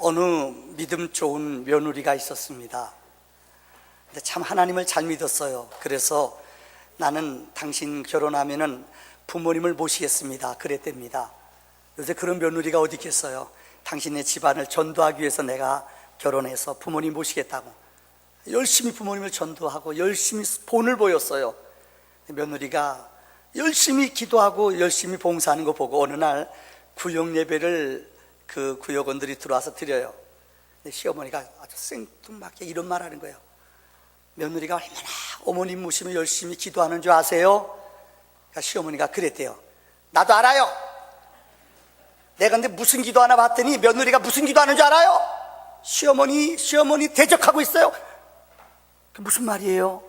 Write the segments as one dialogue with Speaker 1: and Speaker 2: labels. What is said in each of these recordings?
Speaker 1: 어느 믿음 좋은 며느리가 있었습니다. 근데 참 하나님을 잘 믿었어요. 그래서 나는 당신 결혼하면은 부모님을 모시겠습니다 그랬답니다. 요새 그런 며느리가 어디 있겠어요. 당신의 집안을 전도하기 위해서 내가 결혼해서 부모님 모시겠다고 열심히 부모님을 전도하고 열심히 본을 보였어요. 며느리가 열심히 기도하고 열심히 봉사하는 거 보고 어느 날 구역 예배를 그 구역원들이 들어와서 드려요. 근데 시어머니가 아주 생뚱맞게 이런 말 하는 거예요. 며느리가 얼마나 어머님 모시며 열심히 기도하는 줄 아세요? 그러니까 시어머니가 그랬대요. 나도 알아요. 내가 근데 무슨 기도하나 봤더니 며느리가 무슨 기도하는 줄 알아요? 시어머니 대적하고 있어요. 그 무슨 말이에요?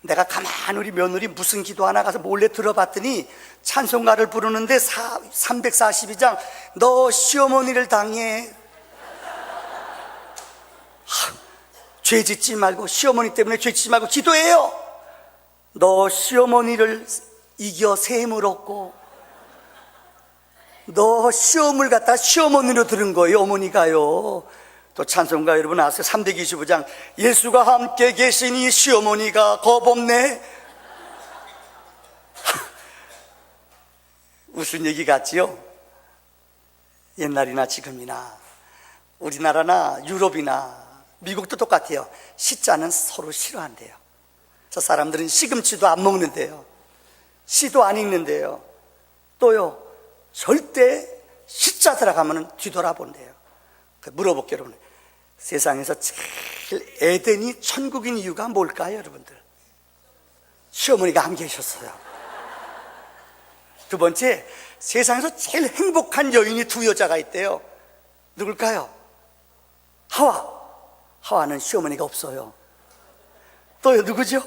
Speaker 1: 내가 가만히 우리 며느리 무슨 기도하나 가서 몰래 들어봤더니 찬송가를 부르는데 342장 너 시어머니를 당해 죄 짓지 말고 시어머니 때문에 죄 짓지 말고 기도해요. 너 시어머니를 이겨 셈을 얻고 너 시험을 갖다 시어머니로 들은 거예요. 어머니가요. 또 찬송가 여러분 아세요? 325장 예수가 함께 계시니 시어머니가 겁없네. 무슨 얘기 같지요? 옛날이나 지금이나 우리나라나 유럽이나 미국도 똑같아요. 시자는 서로 싫어한대요. 저 사람들은 시금치도 안 먹는데요, 시도 안 읽는데요, 또요 절대 시자 들어가면 뒤돌아본대요. 물어볼게요 여러분, 세상에서 제일 에덴이 천국인 이유가 뭘까요 여러분들? 시어머니가 안 계셨어요. 두 번째, 세상에서 제일 행복한 여인이 두 여자가 있대요. 누굴까요? 하와는 시어머니가 없어요. 또요 누구죠?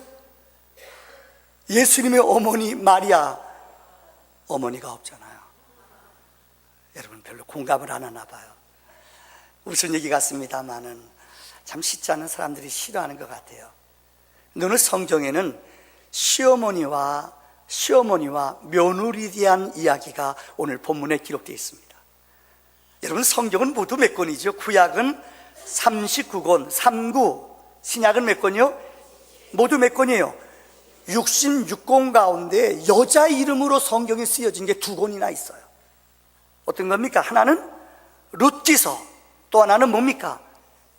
Speaker 1: 예수님의 어머니 마리아, 어머니가 없잖아요. 여러분 별로 공감을 안 하나 봐요. 무슨 얘기 같습니다만은 참 쉽지 않은 사람들이 싫어하는 것 같아요. 오늘 성경에는 시어머니와 며느리에 대한 이야기가 오늘 본문에 기록되어 있습니다. 여러분 성경은 모두 몇 권이죠? 구약은 39권, 39, 신약은 몇 권이요? 모두 몇 권이에요? 66권 가운데 여자 이름으로 성경이 쓰여진 게 2권이나 있어요. 어떤 겁니까? 하나는 룻기서, 또 하나는 뭡니까?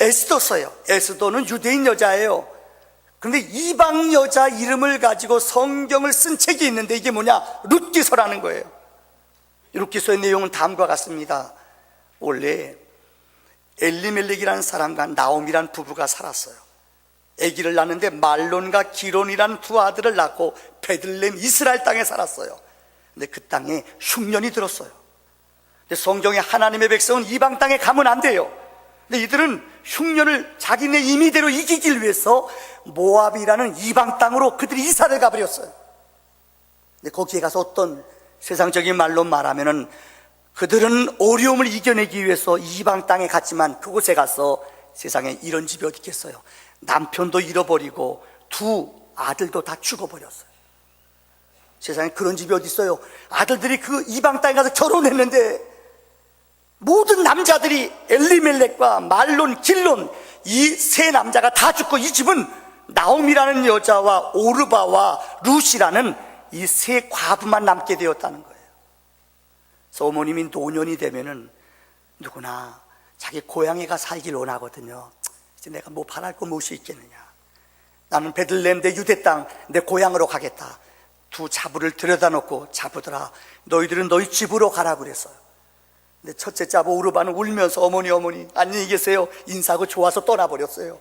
Speaker 1: 에스더서예요. 에스더는 유대인 여자예요. 그런데 이방 여자 이름을 가지고 성경을 쓴 책이 있는데 이게 뭐냐? 룻기서라는 거예요. 룻기서의 내용은 다음과 같습니다. 원래 엘리멜렉이라는 사람과 나옴이라는 부부가 살았어요. 아기를 낳는데 말론과 기론이라는 두 아들을 낳고 베들레헴 이스라엘 땅에 살았어요. 근데 그 땅에 흉년이 들었어요. 근데 성경에 하나님의 백성은 이방 땅에 가면 안 돼요. 근데 이들은 흉년을 자기네 임의대로 이기기 위해서 모압이라는 이방 땅으로 그들이 이사를 가버렸어요. 근데 거기에 가서 어떤 세상적인 말로 말하면은 그들은 어려움을 이겨내기 위해서 이방 땅에 갔지만 그곳에 가서 세상에 이런 집이 어디 있겠어요? 남편도 잃어버리고 두 아들도 다 죽어버렸어요. 세상에 그런 집이 어디 있어요? 아들들이 그 이방 땅에 가서 결혼했는데 모든 남자들이 엘리멜렉과 말론, 길론 이 세 남자가 다 죽고 이 집은 나옴이라는 여자와 오르바와 룻이라는 이 세 과부만 남게 되었다는 거예요. 그래서 어머님이 노년이 되면은 누구나 자기 고향에 가 살길 원하거든요. 이제 내가 뭐 바랄 거 무엇이 있겠느냐, 나는 베들레헴 내 유대 땅 내 고향으로 가겠다. 두 자부를 들여다 놓고, 자부들아 너희들은 너희 집으로 가라 그랬어요. 근데 첫째 자부 오르바는 울면서 어머니 안녕히 계세요 인사하고 좋아서 떠나버렸어요.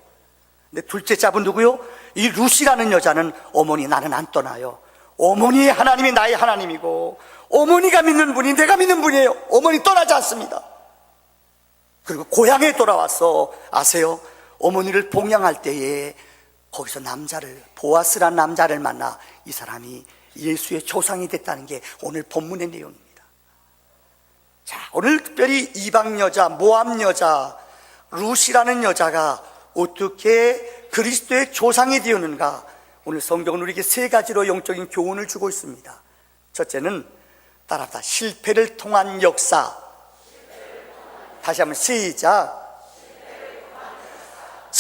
Speaker 1: 근데 둘째 자부 누구요? 이 룻이라는 여자는 어머니 나는 안 떠나요. 어머니의 하나님이 나의 하나님이고 어머니가 믿는 분이 내가 믿는 분이에요. 어머니 떠나지 않습니다. 그리고 고향에 돌아와서 아세요? 어머니를 봉양할 때에 거기서 보아스란 남자를 만나 이 사람이 예수의 조상이 됐다는 게 오늘 본문의 내용입니다. 자, 오늘 특별히 이방 여자, 모압 여자, 룻이라는 여자가 어떻게 그리스도의 조상이 되었는가, 오늘 성경은 우리에게 세 가지로 영적인 교훈을 주고 있습니다. 첫째는 따라합시다. 실패를 통한 역사. 다시 한번 시작.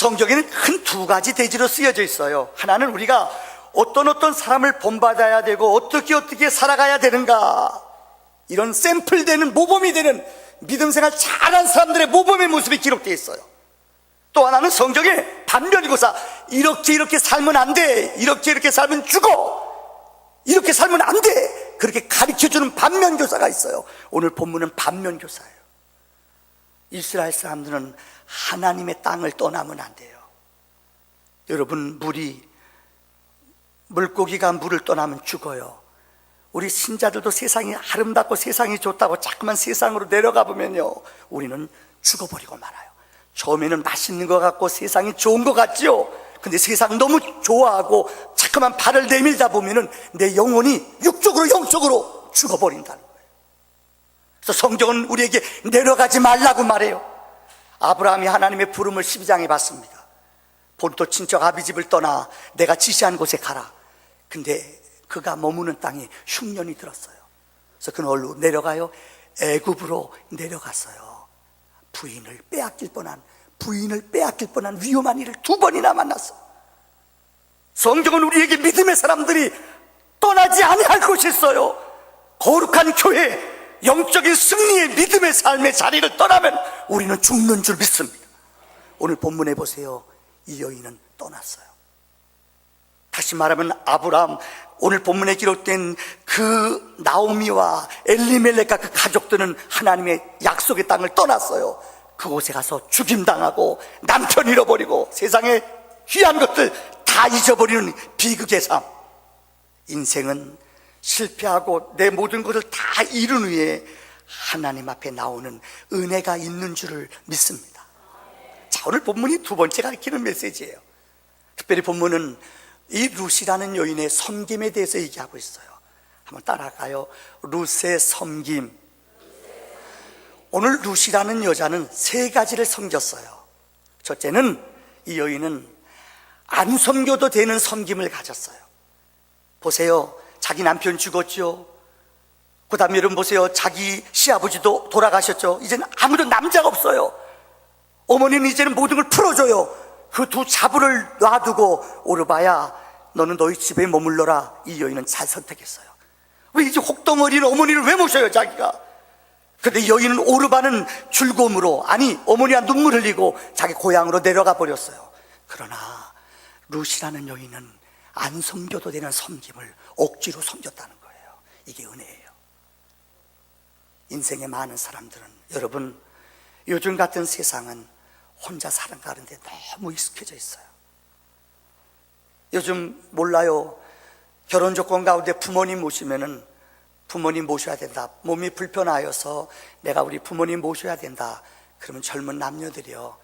Speaker 1: 성경에는 큰 두 가지 대지로 쓰여져 있어요. 하나는 우리가 어떤 사람을 본받아야 되고 어떻게 살아가야 되는가, 이런 샘플 되는, 모범이 되는 믿음 생활 잘한 사람들의 모범의 모습이 기록되어 있어요. 또 하나는 성경에 반면교사, 이렇게 살면 안 돼, 이렇게 살면 죽어, 이렇게 살면 안 돼, 그렇게 가르쳐주는 반면교사가 있어요. 오늘 본문은 반면교사예요. 이스라엘 사람들은 하나님의 땅을 떠나면 안 돼요. 여러분, 물고기가 물을 떠나면 죽어요. 우리 신자들도 세상이 아름답고 세상이 좋다고 자꾸만 세상으로 내려가 보면요, 우리는 죽어버리고 말아요. 처음에는 맛있는 것 같고 세상이 좋은 것 같지요. 근데 세상 너무 좋아하고 자꾸만 발을 내밀다 보면은 내 영혼이 육적으로 영적으로 죽어버린다는 거예요. 그래서 성경은 우리에게 내려가지 말라고 말해요. 아브라함이 하나님의 부름을 12장에 받습니다. 본토 친척 아비집을 떠나 내가 지시한 곳에 가라. 근데 그가 머무는 땅에 흉년이 들었어요. 그래서 그는 어디로 내려가요? 애굽으로 내려갔어요. 부인을 빼앗길 뻔한 위험한 일을 2번이나 만났어. 성경은 우리에게 믿음의 사람들이 떠나지 아니할 곳이 있어요. 거룩한 교회, 영적인 승리의 믿음의 삶의 자리를 떠나면 우리는 죽는 줄 믿습니다. 오늘 본문에 보세요. 이 여인은 떠났어요. 다시 말하면 아브라함, 오늘 본문에 기록된 그 나오미와 엘리멜렉과 그 가족들은 하나님의 약속의 땅을 떠났어요. 그곳에 가서 죽임당하고 남편 잃어버리고 세상의 귀한 것들 다 잊어버리는 비극의 삶. 인생은 실패하고 내 모든 것을 다 이룬 후에 하나님 앞에 나오는 은혜가 있는 줄을 믿습니다. 자, 오늘 본문이 2번째 가르치는 메시지예요. 특별히 본문은 이 룻이라는 여인의 섬김에 대해서 얘기하고 있어요. 한번 따라가요. 룻의 섬김. 오늘 룻이라는 여자는 3가지를 섬겼어요. 첫째는, 이 여인은 안 섬겨도 되는 섬김을 가졌어요. 보세요, 자기 남편 죽었죠. 그 다음에 여러분 보세요, 자기 시아버지도 돌아가셨죠. 이제는 아무도 남자가 없어요. 어머니는 이제는 모든 걸 풀어줘요. 그 2 자부를 놔두고 오르바야, 너는 너희 집에 머물러라. 이 여인은 잘 선택했어요. 왜 이제 혹덩어리는 어머니를 왜 모셔요, 자기가? 근데 여인은 오르바는 즐거움으로, 아니 어머니가 눈물 흘리고 자기 고향으로 내려가 버렸어요. 그러나 룻이라는 여인은 안 섬겨도 되는 섬김을 억지로 섬겼다는 거예요. 이게 은혜예요. 인생의 많은 사람들은, 여러분, 요즘 같은 세상은 혼자 살아가는데 너무 익숙해져 있어요. 요즘 몰라요, 결혼 조건 가운데 부모님 모시면은 부모님 모셔야 된다, 몸이 불편하여서 내가 우리 부모님 모셔야 된다, 그러면 젊은 남녀들이요,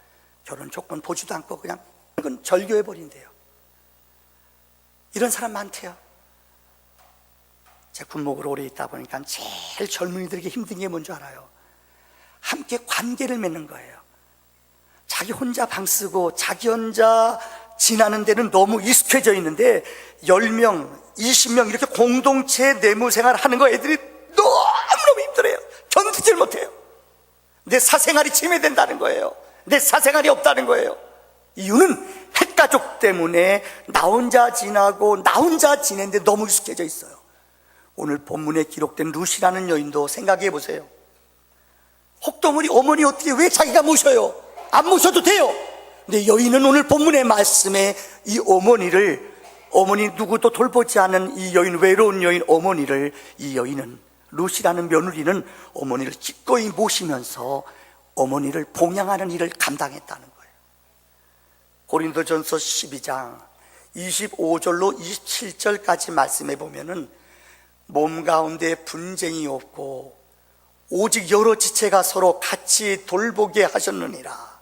Speaker 1: 결혼 조건 보지도 않고 그냥 그건 절교해버린대요. 이런 사람 많대요. 제 군목으로 오래 있다 보니까 제일 젊은이들에게 힘든 게 뭔지 알아요? 함께 관계를 맺는 거예요. 자기 혼자 방 쓰고 자기 혼자 지나는 데는 너무 익숙해져 있는데 10명, 20명 이렇게 공동체 내무생활 하는 거 애들이 너무너무 힘들어요. 견디질 못해요. 내 사생활이 침해된다는 거예요. 내 사생활이 없다는 거예요. 이유는 핵가족 때문에 나 혼자 지나고 나 혼자 지내는데 너무 익숙해져 있어요. 오늘 본문에 기록된 룻이라는 여인도 생각해 보세요. 혹덩어리 어머니 어떻게 왜 자기가 모셔요? 안 모셔도 돼요. 근데 여인은 오늘 본문의 말씀에 이 어머니 누구도 돌보지 않은 이 여인, 외로운 여인 어머니를, 이 여인은, 룻이라는 며느리는 어머니를 기꺼이 모시면서 어머니를 봉양하는 일을 감당했다는 거예요. 고린도전서 12장 25절로 27절까지 말씀해 보면은 몸 가운데 분쟁이 없고 오직 여러 지체가 서로 같이 돌보게 하셨느니라.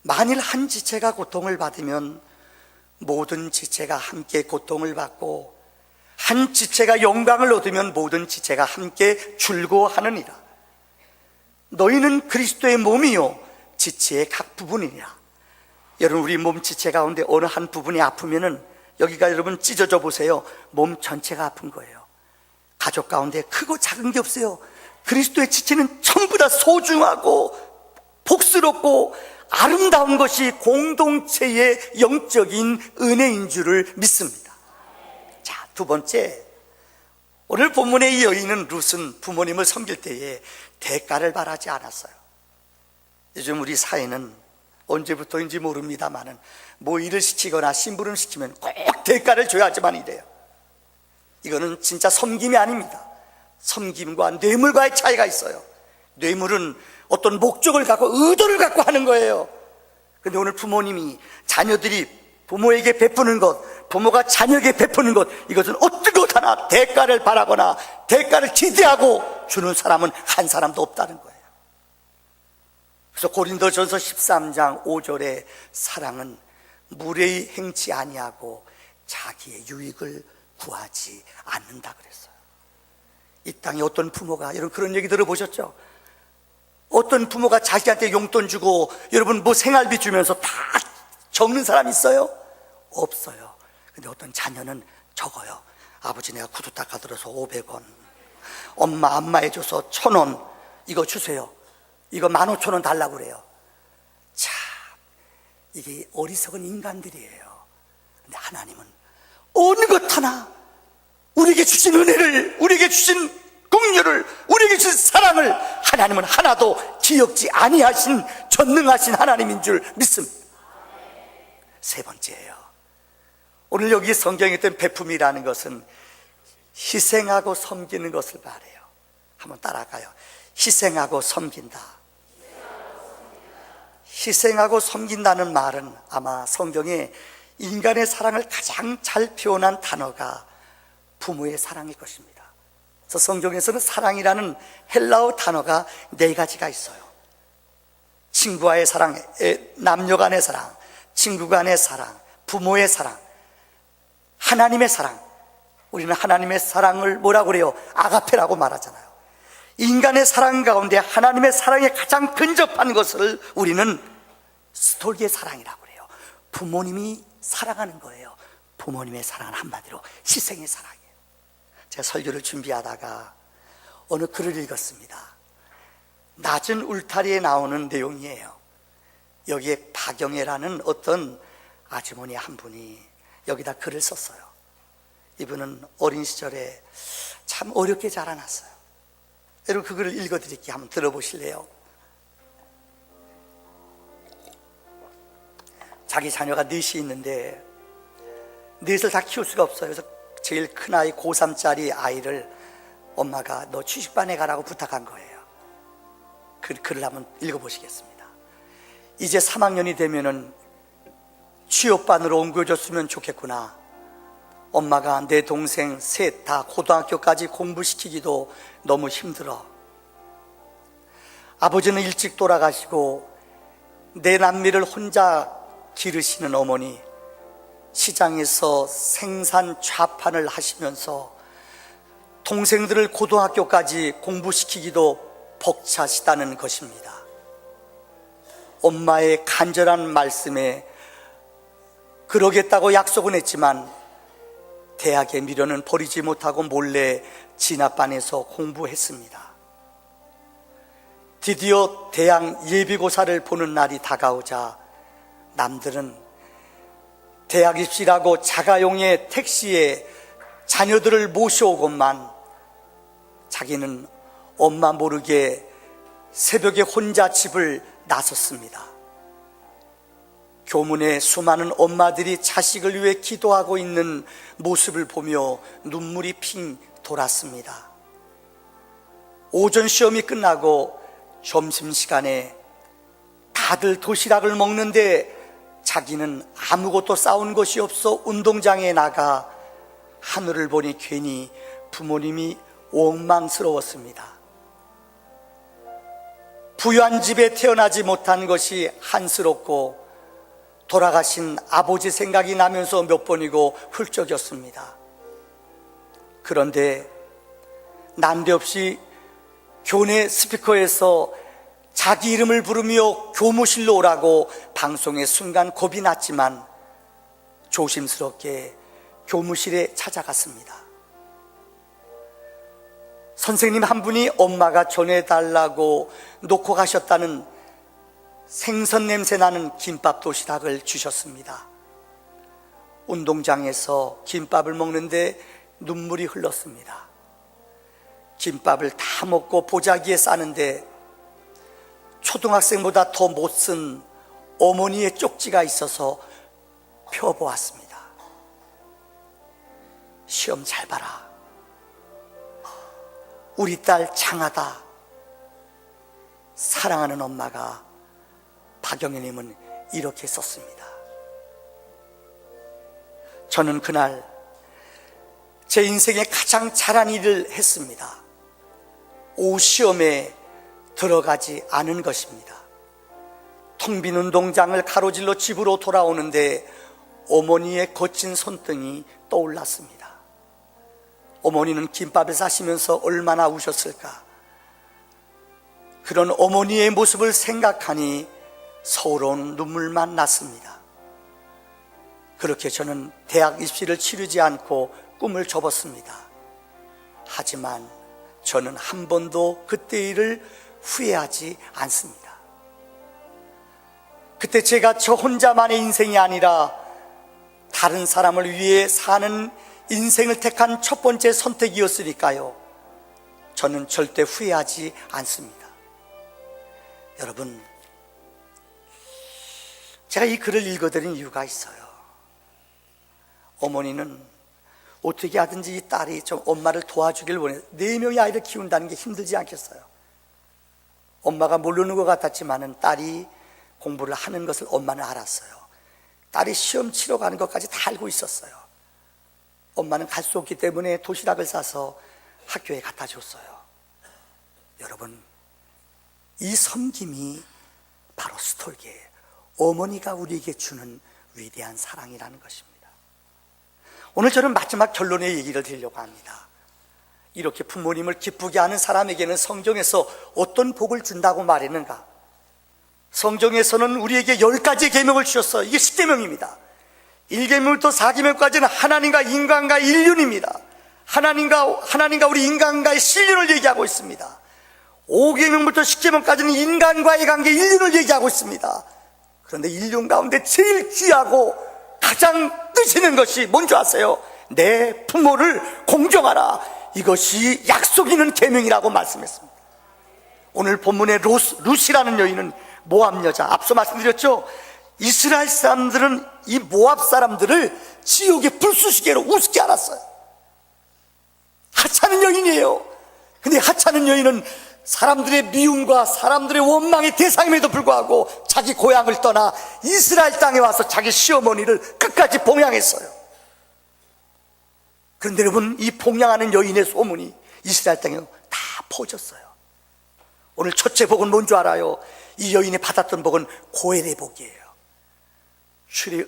Speaker 1: 만일 한 지체가 고통을 받으면 모든 지체가 함께 고통을 받고 한 지체가 영광을 얻으면 모든 지체가 함께 즐거워하느니라. 너희는 그리스도의 몸이요 지체의 각 부분이니라. 여러분, 우리 몸 지체 가운데 어느 한 부분이 아프면은 여기가 여러분 찢어져 보세요. 몸 전체가 아픈 거예요. 가족 가운데 크고 작은 게 없어요. 그리스도의 지체는 전부 다 소중하고 복스럽고 아름다운 것이 공동체의 영적인 은혜인 줄을 믿습니다. 자, 두 번째, 오늘 본문의 이 여인은 룻은 부모님을 섬길 때에 대가를 바라지 않았어요. 요즘 우리 사회는 언제부터인지 모릅니다만은 뭐 일을 시키거나 심부름 시키면 꼭 대가를 줘야지만 이래요. 이거는 진짜 섬김이 아닙니다. 섬김과 뇌물과의 차이가 있어요. 뇌물은 어떤 목적을 갖고 의도를 갖고 하는 거예요. 그런데 오늘 부모님이 자녀들이 부모에게 베푸는 것, 부모가 자녀에게 베푸는 것, 이것은 어떤 것 하나 대가를 바라거나 대가를 기대하고 주는 사람은 한 사람도 없다는 거예요. 그래서 고린도전서 13장 5절에 사랑은 무례히 행치 아니하고 자기의 유익을 구하지 않는다 그랬어요. 이 땅에 어떤 부모가, 여러분 그런 얘기 들어보셨죠? 어떤 부모가 자식한테 용돈 주고 여러분 뭐 생활비 주면서 다 적는 사람 있어요? 없어요. 근데 어떤 자녀는 적어요. 아버지 내가 구두 닦아들어서 500원, 엄마 안마해줘서 1000원, 이거 주세요. 이거 15,000원 달라고 그래요. 참, 이게 어리석은 인간들이에요. 근데 하나님은 어느 것 하나 우리에게 주신 은혜를, 우리에게 주신 긍휼을, 우리에게 주신 사랑을 하나님은 하나도 기억지 아니하신 전능하신 하나님인 줄 믿습니다. 세 번째예요. 오늘 여기 성경에 있던 베품이라는 것은 희생하고 섬기는 것을 말해요. 한번 따라가요. 희생하고 섬긴다. 희생하고 섬긴다는 말은 아마 성경에 인간의 사랑을 가장 잘 표현한 단어가 부모의 사랑일 것입니다. 그래서 성경에서는 사랑이라는 헬라어 단어가 4가지가 있어요. 친구와의 사랑, 남녀 간의 사랑, 친구 간의 사랑, 부모의 사랑, 하나님의 사랑. 우리는 하나님의 사랑을 뭐라고 그래요? 아가페라고 말하잖아요. 인간의 사랑 가운데 하나님의 사랑에 가장 근접한 것을 우리는 스톨기의 사랑이라고 그래요. 부모님이 사랑하는 거예요. 부모님의 사랑은 한마디로 희생의 사랑이에요. 제가 설교를 준비하다가 어느 글을 읽었습니다. 낮은 울타리에 나오는 내용이에요. 여기에 박영애라는 어떤 아주머니 한 분이 여기다 글을 썼어요. 이분은 어린 시절에 참 어렵게 자라났어요. 여러분 그 글을 읽어드릴게요. 한번 들어보실래요? 자기 자녀가 넷이 있는데 넷을 다 키울 수가 없어요. 그래서 제일 큰 아이 고3짜리 아이를 엄마가 너 취직반에 가라고 부탁한 거예요. 그 글을 한번 읽어보시겠습니다. 이제 3학년이 되면은 취업반으로 옮겨줬으면 좋겠구나. 엄마가 내 동생 셋 다 고등학교까지 공부시키기도 너무 힘들어. 아버지는 일찍 돌아가시고 내 남미를 혼자 기르시는 어머니, 시장에서 생산 좌판을 하시면서 동생들을 고등학교까지 공부시키기도 벅차시다는 것입니다. 엄마의 간절한 말씀에 그러겠다고 약속은 했지만 대학에 미련은 버리지 못하고 몰래 진학반에서 공부했습니다. 드디어 대학 예비고사를 보는 날이 다가오자 남들은 대학 입시라고 자가용의 택시에 자녀들을 모셔오건만 자기는 엄마 모르게 새벽에 혼자 집을 나섰습니다. 교문에 수많은 엄마들이 자식을 위해 기도하고 있는 모습을 보며 눈물이 핑 돌았습니다. 오전 시험이 끝나고 점심시간에 다들 도시락을 먹는데 자기는 아무것도 싸운 것이 없어 운동장에 나가 하늘을 보니 괜히 부모님이 원망스러웠습니다. 부유한 집에 태어나지 못한 것이 한스럽고 돌아가신 아버지 생각이 나면서 몇 번이고 훌쩍였습니다. 그런데 난데없이 교내 스피커에서 자기 이름을 부르며 교무실로 오라고 방송에 순간 겁이 났지만 조심스럽게 교무실에 찾아갔습니다. 선생님 한 분이 엄마가 전해달라고 놓고 가셨다는 생선 냄새 나는 김밥 도시락을 주셨습니다. 운동장에서 김밥을 먹는데 눈물이 흘렀습니다. 김밥을 다 먹고 보자기에 싸는데 초등학생보다 더 못 쓴 어머니의 쪽지가 있어서 펴보았습니다. 시험 잘 봐라. 우리 딸 장하다. 사랑하는 엄마가 박영애님은 이렇게 썼습니다. 저는 그날 제 인생에 가장 잘한 일을 했습니다. 오후 시험에 들어가지 않은 것입니다. 텅 빈 운동장을 가로질러 집으로 돌아오는데 어머니의 거친 손등이 떠올랐습니다. 어머니는 김밥을 싸시면서 얼마나 우셨을까. 그런 어머니의 모습을 생각하니 서러운 눈물만 났습니다. 그렇게 저는 대학 입시를 치르지 않고 꿈을 접었습니다. 하지만 저는 한 번도 그때 일을 후회하지 않습니다. 그때 제가 저 혼자만의 인생이 아니라 다른 사람을 위해 사는 인생을 택한 첫 번째 선택이었으니까요. 저는 절대 후회하지 않습니다. 여러분, 제가 이 글을 읽어드린 이유가 있어요. 어머니는 어떻게 하든지 이 딸이 좀 엄마를 도와주길 원해요. 4명의 아이를 키운다는 게 힘들지 않겠어요? 엄마가 모르는 것 같았지만은 딸이 공부를 하는 것을 엄마는 알았어요. 딸이 시험 치러 가는 것까지 다 알고 있었어요. 엄마는 갈 수 없기 때문에 도시락을 싸서 학교에 갖다 줬어요. 여러분, 이 섬김이 바로 스톨게예요. 어머니가 우리에게 주는 위대한 사랑이라는 것입니다. 오늘 저는 마지막 결론의 얘기를 드리려고 합니다. 이렇게 부모님을 기쁘게 하는 사람에게는 성경에서 어떤 복을 준다고 말했는가? 성경에서는 우리에게 10가지의 계명을 주셨어요. 이게 10계명입니다. 1계명부터 4계명까지는 하나님과 인간과의 인륜입니다. 하나님과 우리 인간과의 신륜을 얘기하고 있습니다. 5계명부터 10계명까지는 인간과의 관계, 인륜을 얘기하고 있습니다. 그런데 인륜 가운데 제일 귀하고 가장 뜻 있는 것이 뭔지 아세요? 내 부모를 공경하라. 이것이 약속 있는 계명이라고 말씀했습니다. 오늘 본문의 룻이라는 여인은 모압 여자, 앞서 말씀드렸죠? 이스라엘 사람들은 이 모압 사람들을 지옥의 불수시개로 우습게 알았어요. 하찮은 여인이에요. 근데 하찮은 여인은 사람들의 미움과 사람들의 원망의 대상임에도 불구하고 자기 고향을 떠나 이스라엘 땅에 와서 자기 시어머니를 끝까지 봉양했어요. 그런데 여러분, 이 봉양하는 여인의 소문이 이스라엘 땅에 다 퍼졌어요. 오늘 첫째 복은 뭔지 알아요? 이 여인이 받았던 복은 고엘의 복이에요.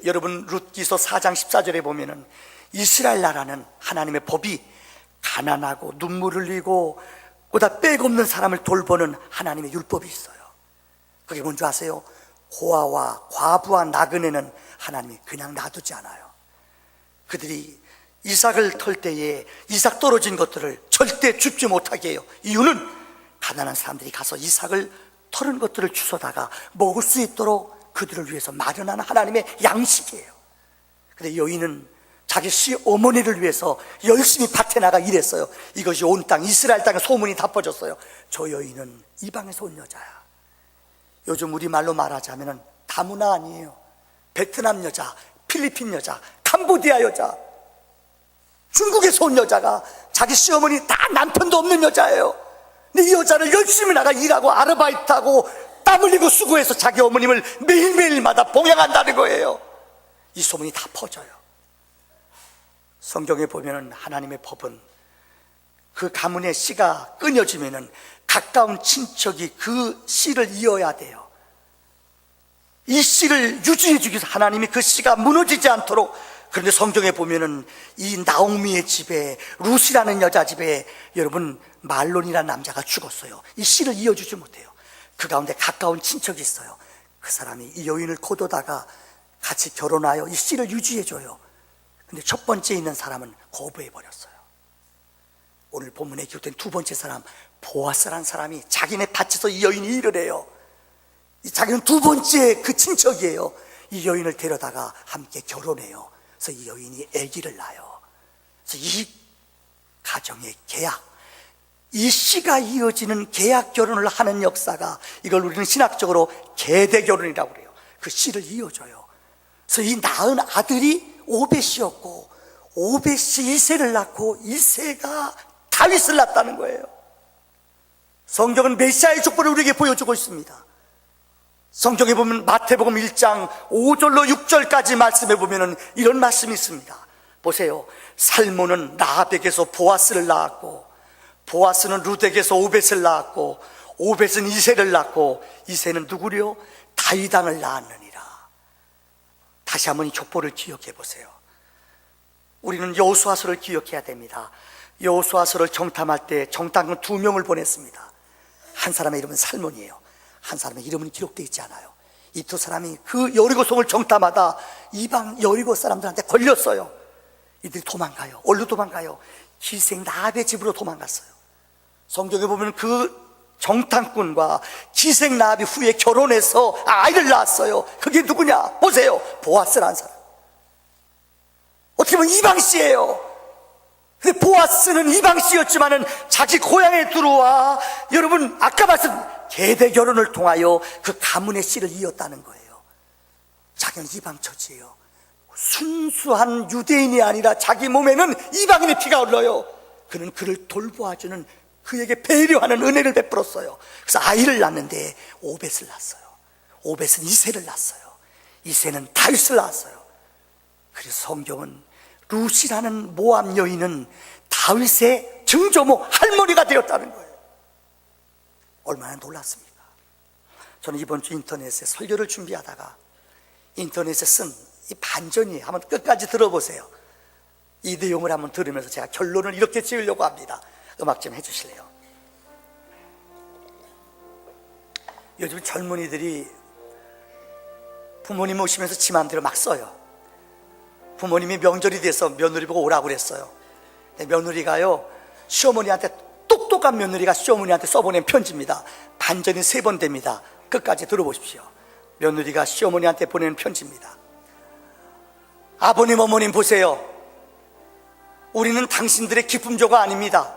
Speaker 1: 여러분, 룻기서 4장 14절에 보면은 이스라엘 나라는 하나님의 법이 가난하고 눈물 흘리고 보다 빽없는 사람을 돌보는 하나님의 율법이 있어요. 그게 뭔지 아세요? 고아와 과부와 나그네는 하나님이 그냥 놔두지 않아요. 그들이 이삭을 털 때에 이삭 떨어진 것들을 절대 줍지 못하게 해요. 이유는 가난한 사람들이 가서 이삭을 털은 것들을 주워다가 먹을 수 있도록 그들을 위해서 마련하는 하나님의 양식이에요. 근데 여인은 자기 시어머니를 위해서 열심히 밭에 나가 일했어요. 이것이 온 땅, 이스라엘 땅에 소문이 다 퍼졌어요. 저 여인은 이방에서 온 여자야. 요즘 우리말로 말하자면 다문화 아니에요. 베트남 여자, 필리핀 여자, 캄보디아 여자, 중국에서 온 여자가 자기 시어머니 다 남편도 없는 여자예요. 근데 이 여자를 열심히 나가 일하고 아르바이트하고 땀 흘리고 수고해서 자기 어머님을 매일매일마다 봉양한다는 거예요. 이 소문이 다 퍼져요. 성경에 보면은 하나님의 법은 그 가문의 씨가 끊어지면은 가까운 친척이 그 씨를 이어야 돼요. 이 씨를 유지해 주기 위해서 하나님이 그 씨가 무너지지 않도록. 그런데 성경에 보면은 이 나오미의 집에, 룻이라는 여자 집에 여러분 말론이라는 남자가 죽었어요. 이 씨를 이어주지 못해요. 그 가운데 가까운 친척이 있어요. 그 사람이 이 여인을 거두다가 같이 결혼하여 이 씨를 유지해줘요. 근데 첫 번째 있는 사람은 거부해버렸어요. 오늘 본문에 기록된 두 번째 사람 보아스라는 사람이 자기네 밭에서 이 여인이 일을 해요. 자기는 두 번째 그 친척이에요. 이 여인을 데려다가 함께 결혼해요. 그래서 이 여인이 아기를 낳아요. 그래서 이 가정의 계약, 이 씨가 이어지는 계약 결혼을 하는 역사가, 이걸 우리는 신학적으로 계대 결혼이라고 그래요. 그 씨를 이어줘요. 그래서 이 낳은 아들이 오벳이었고, 오벳이 이새를 낳고, 이새가 다윗을 낳았다는 거예요. 성경은 메시아의 족보를 우리에게 보여주고 있습니다. 성경에 보면 마태복음 1장 5절로 6절까지 말씀해 보면 이런 말씀이 있습니다. 보세요. 살몬은 라합에게서 보아스를 낳았고, 보아스는 룻에게서 오벳을 낳았고, 오벳은 이새를 낳고, 이새는 누구려? 다윗 왕을 낳았느니라. 다시 한번 이 족보를 기억해 보세요. 우리는 여호수아서를 기억해야 됩니다. 여호수아서를 정탐할 때 정탐꾼 2명을 보냈습니다. 한 사람의 이름은 살몬이에요. 한 사람의 이름은 기록되어 있지 않아요. 이 두 사람이 그 여리고성을 정탐하다 이방 여리고 사람들한테 걸렸어요. 이들이 도망가요. 어디로 도망가요? 기생 라합의 집으로 도망갔어요. 성경에 보면 그 정탐꾼과 기생 라합이 후에 결혼해서 아이를 낳았어요. 그게 누구냐? 보세요. 보아스라는 사람. 어떻게 보면 이방씨예요. 근데 보아스는 이방씨였지만은 자기 고향에 들어와, 여러분 아까 말씀 계대 결혼을 통하여 그 가문의 씨를 이었다는 거예요. 자기는 이방 처지예요. 순수한 유대인이 아니라 자기 몸에는 이방인의 피가 흘러요. 그는 그를 돌보아주는, 그에게 배려하는 은혜를 베풀었어요. 그래서 아이를 낳는데 오벳을 낳았어요. 오벳은 이새를 낳았어요. 이새는 다윗을 낳았어요. 그래서 성경은 룻이라는 모압 여인은 다윗의 증조모 할머니가 되었다는 거예요. 얼마나 놀랐습니까? 저는 이번 주 인터넷에 설교를 준비하다가 인터넷에 쓴 이 반전이에요. 한번 끝까지 들어보세요. 이 내용을 한번 들으면서 제가 결론을 이렇게 지으려고 합니다. 음악 좀 해주실래요? 요즘 젊은이들이 부모님 오시면서 지 맘대로 막 써요. 부모님이 명절이 돼서 며느리 보고 오라고 그랬어요. 며느리가요, 시어머니한테, 똑똑한 며느리가 시어머니한테 써보낸 편지입니다. 반전이 3번 됩니다. 끝까지 들어보십시오. 며느리가 시어머니한테 보낸 편지입니다. 아버님, 어머님 보세요. 우리는 당신들의 기쁨조가 아닙니다.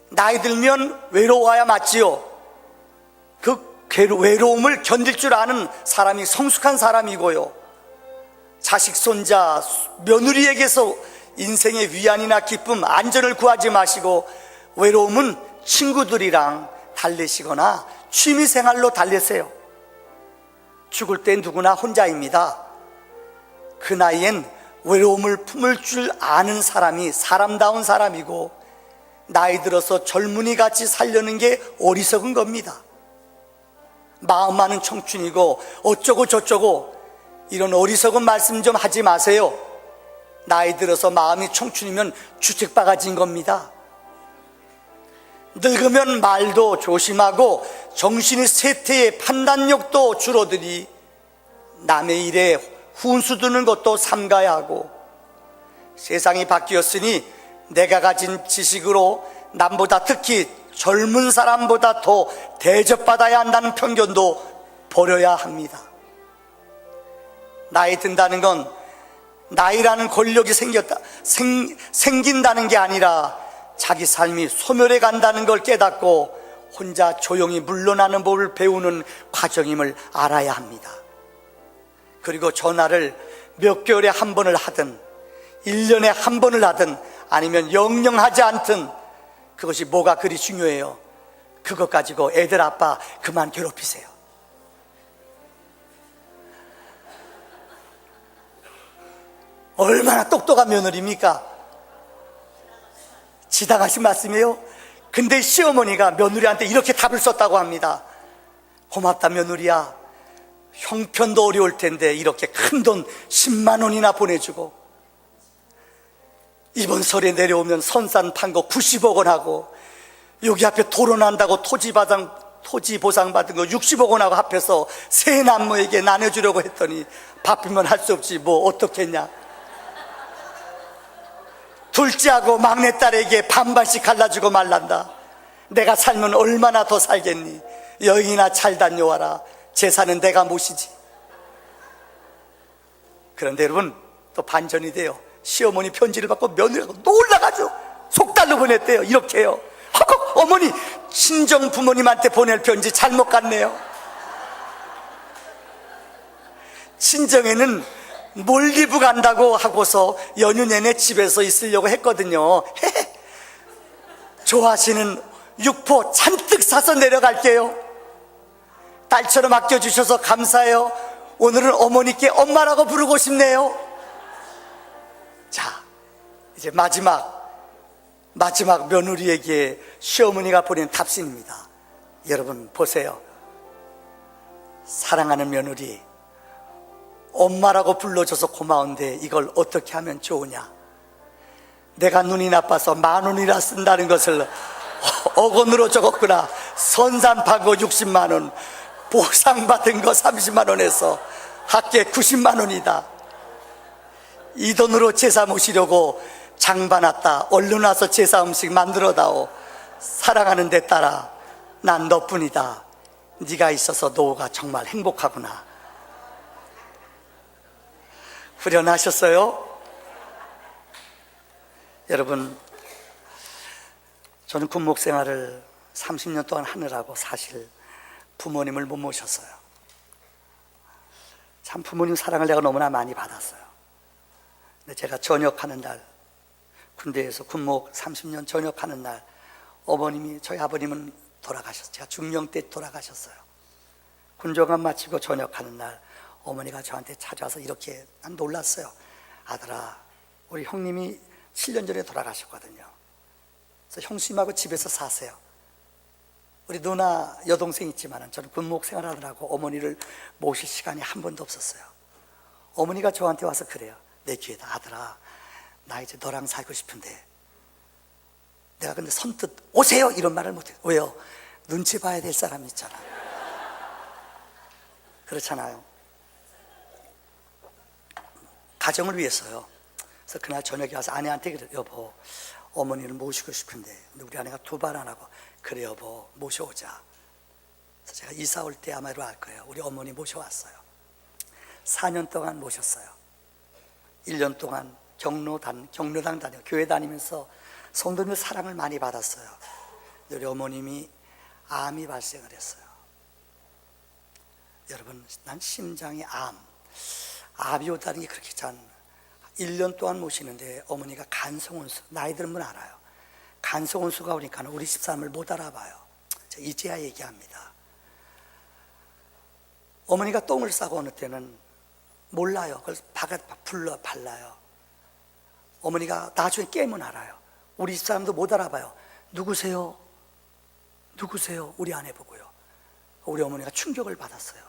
Speaker 1: 나이 들면 외로워야 맞지요. 그 외로움을 견딜 줄 아는 사람이 성숙한 사람이고요, 자식, 손자, 며느리에게서 인생의 위안이나 기쁨, 안전을 구하지 마시고 외로움은 친구들이랑 달래시거나 취미생활로 달래세요. 죽을 땐 누구나 혼자입니다. 그 나이엔 외로움을 품을 줄 아는 사람이 사람다운 사람이고, 나이 들어서 젊은이같이 살려는 게 어리석은 겁니다. 마음 많은 청춘이고 어쩌고 저쩌고 이런 어리석은 말씀 좀 하지 마세요. 나이 들어서 마음이 청춘이면 주책바가지인 겁니다. 늙으면 말도 조심하고 정신이 쇠퇴해 판단력도 줄어드니 남의 일에 훈수 두는 것도 삼가야 하고, 세상이 바뀌었으니 내가 가진 지식으로 남보다, 특히 젊은 사람보다 더 대접받아야 한다는 편견도 버려야 합니다. 나이 든다는 건 나이라는 권력이 생긴다는 게 아니라 자기 삶이 소멸해 간다는 걸 깨닫고 혼자 조용히 물러나는 법을 배우는 과정임을 알아야 합니다. 그리고 전화를 몇 개월에 한 번을 하든 1년에 한 번을 하든 아니면 영영 하지 않든 그것이 뭐가 그리 중요해요. 그것 가지고 애들 아빠 그만 괴롭히세요. 얼마나 똑똑한 며느리입니까? 지당하신 말씀이에요. 근데 시어머니가 며느리한테 이렇게 답을 썼다고 합니다. 고맙다 며느리야, 형편도 어려울 텐데 이렇게 큰 돈 10만 원이나 보내주고, 이번 설에 내려오면 선산 판 거 90억 원 하고, 여기 앞에 토론한다고 토지 보상 받은 거 60억 원 하고 합해서 세 남모에게 나눠주려고 했더니 바쁘면 할 수 없지 뭐 어떻겠냐. 둘째하고 막내딸에게 반반씩 갈라주고 말란다. 내가 살면 얼마나 더 살겠니. 여인아 잘 다녀와라. 제사는 내가 모시지. 그런데 여러분, 또 반전이 돼요. 시어머니 편지를 받고 며느리가 놀라가지고 속달로 보냈대요. 이렇게요. 허걱, 어머니 친정 부모님한테 보낼 편지 잘못 갔네요. 친정에는 몰디브 간다고 하고서 연휴 내내 집에서 있으려고 했거든요. 좋아하시는 육포 잔뜩 사서 내려갈게요. 딸처럼 아껴주셔서 감사해요. 오늘은 어머니께 엄마라고 부르고 싶네요. 자, 이제 마지막 며느리에게 시어머니가 보낸 답신입니다. 여러분 보세요. 사랑하는 며느리, 엄마라고 불러줘서 고마운데 이걸 어떻게 하면 좋으냐. 내가 눈이 나빠서 10,000원이나 쓴다는 것을 억원으로 적었구나. 선산파고 60만원, 보상받은 거 30만원에서 합계 90만원이다. 이 돈으로 제사 모시려고 장봐놨다. 얼른 와서 제사 음식 만들어다오. 사랑하는 데 따라 난 너뿐이다. 네가 있어서 노후가 정말 행복하구나. 후련하셨어요? 여러분, 저는 군목 생활을 30년 동안 하느라고 사실 부모님을 못 모셨어요. 참 부모님 사랑을 내가 너무나 많이 받았어요. 근데 제가 전역하는 날, 군대에서 군목 30년 전역하는 날, 어머님이, 저희 아버님은 돌아가셨어요. 제가 중령 때 돌아가셨어요. 군종관 마치고 전역하는 날 어머니가 저한테 찾아와서 이렇게, 난 놀랐어요. 아들아, 우리 형님이 7년 전에 돌아가셨거든요. 그래서 형수님하고 집에서 사세요. 우리 누나 여동생 있지만 저는 군목 생활하느라고 어머니를 모실 시간이 한 번도 없었어요. 어머니가 저한테 와서 그래요. 내 귀에다, 아들아, 나 이제 너랑 살고 싶은데. 내가 근데 선뜻 오세요 이런 말을 못해요. 왜요? 눈치 봐야 될 사람이 있잖아. 그렇잖아요. 가정을 위해서요. 그래서 그날 저녁에 와서 아내한테 그래요. 여보, 어머니를 모시고 싶은데. 근데 우리 아내가 두 발 안 하고, 그래 여보, 모셔오자. 그래서 제가 이사 올 때 아마 이러고 할 거예요. 우리 어머니 모셔왔어요. 4년 동안 모셨어요. 1년 동안 경로당 다녀 교회 다니면서 성도님의 사랑을 많이 받았어요. 우리 어머님이 암이 발생을 했어요. 여러분, 난 심장에 암이 오다는 게 그렇게 잘 1년 동안 모시는데 어머니가 간성혼수, 나이 들은 분 알아요. 간성혼수가 오니까 우리 집사람을 못 알아봐요. 제가 이제야 얘기합니다. 어머니가 똥을 싸고 어느 때는 몰라요. 그걸 불러 발라요. 어머니가 나중에 깨면 알아요. 우리 집사람도 못 알아봐요. 누구세요? 누구세요? 우리 아내 보고요. 우리 어머니가 충격을 받았어요.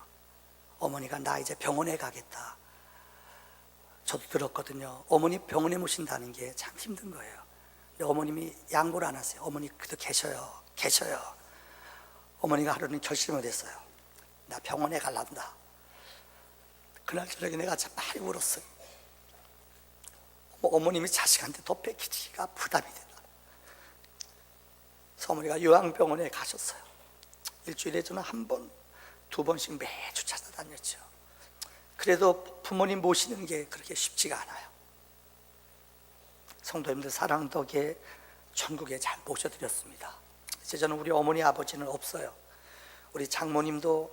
Speaker 1: 어머니가 나 이제 병원에 가겠다. 저도 들었거든요. 어머니 병원에 모신다는 게 참 힘든 거예요. 근데 어머님이 양보를 안 하세요. 어머니 그래도 계셔요. 어머니가 하루는 결심을 했어요. 나 병원에 갈란다. 그날 저녁에 내가 참 많이 울었어요. 어머님이 자식한테 더 뺏기기가 부담이 된다. 그래서 어머니가 요양병원에 가셨어요. 일주일에 저는 한 번, 두 번씩 매주 찾아다녔죠. 그래도 부모님 모시는 게 그렇게 쉽지가 않아요. 성도님들 사랑 덕에 천국에 잘 모셔드렸습니다. 이제 저는 우리 어머니 아버지는 없어요. 우리 장모님도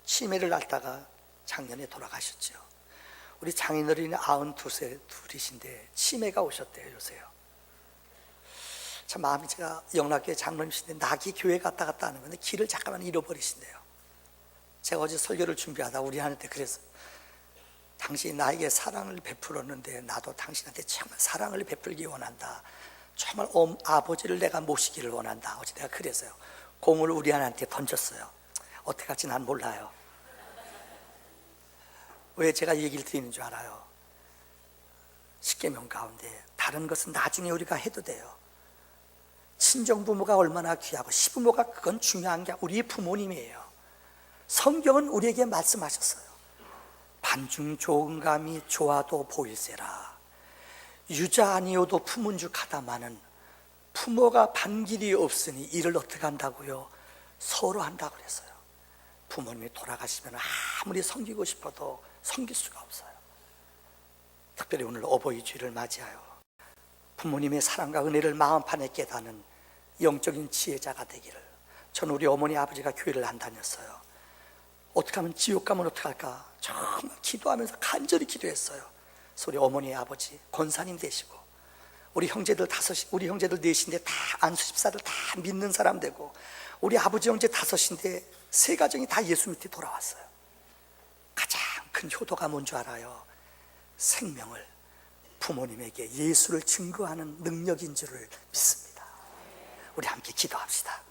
Speaker 1: 치매를 앓다가 작년에 돌아가셨죠. 우리 장인어른이 92세 둘이신데 치매가 오셨대요. 요새요. 참 마음이, 제가 영락교회 장로님이신데 낙이 교회 갔다 갔다 하는 건데 길을 잠깐만 잃어버리신대요. 제가 어제 설교를 준비하다 우리 아내한테 그래서, 당신이 나에게 사랑을 베풀었는데 나도 당신한테 정말 사랑을 베풀기 원한다. 정말 아버지를 내가 모시기를 원한다. 어제 내가 그래서요, 공을 우리 아내한테 던졌어요. 어떻게 할지 난 몰라요. 왜 제가 이 얘기를 드리는 줄 알아요? 십계명 가운데 다른 것은 나중에 우리가 해도 돼요. 친정부모가 얼마나 귀하고 시부모가, 그건 중요한 게 우리 부모님이에요. 성경은 우리에게 말씀하셨어요. 반중 좋은 감이 좋아도 보일세라. 유자 아니어도 품은죽하다마는 부모가 반길이 없으니 이를 어떻게 한다고요? 서로 한다고 그랬어요. 부모님이 돌아가시면 아무리 섬기고 싶어도 섬길 수가 없어요. 특별히 오늘 어버이 주일을 맞이하여 부모님의 사랑과 은혜를 마음판에 깨닫는 영적인 지혜자가 되기를. 저는 우리 어머니 아버지가 교회를 안 다녔어요. 어떻게 하면 지옥 가면 어떡할까 정말 기도하면서 간절히 기도했어요. 그래서 우리 어머니 아버지 권사님 되시고 우리 형제들 넷인데 다 안수 집사들 다 믿는 사람 되고 우리 아버지 형제 5인데 3가정이 다 예수 밑에 돌아왔어요. 가장 큰 효도가 뭔 줄 알아요? 생명을 부모님에게 예수를 증거하는 능력인 줄을 믿습니다. 우리 함께 기도합시다.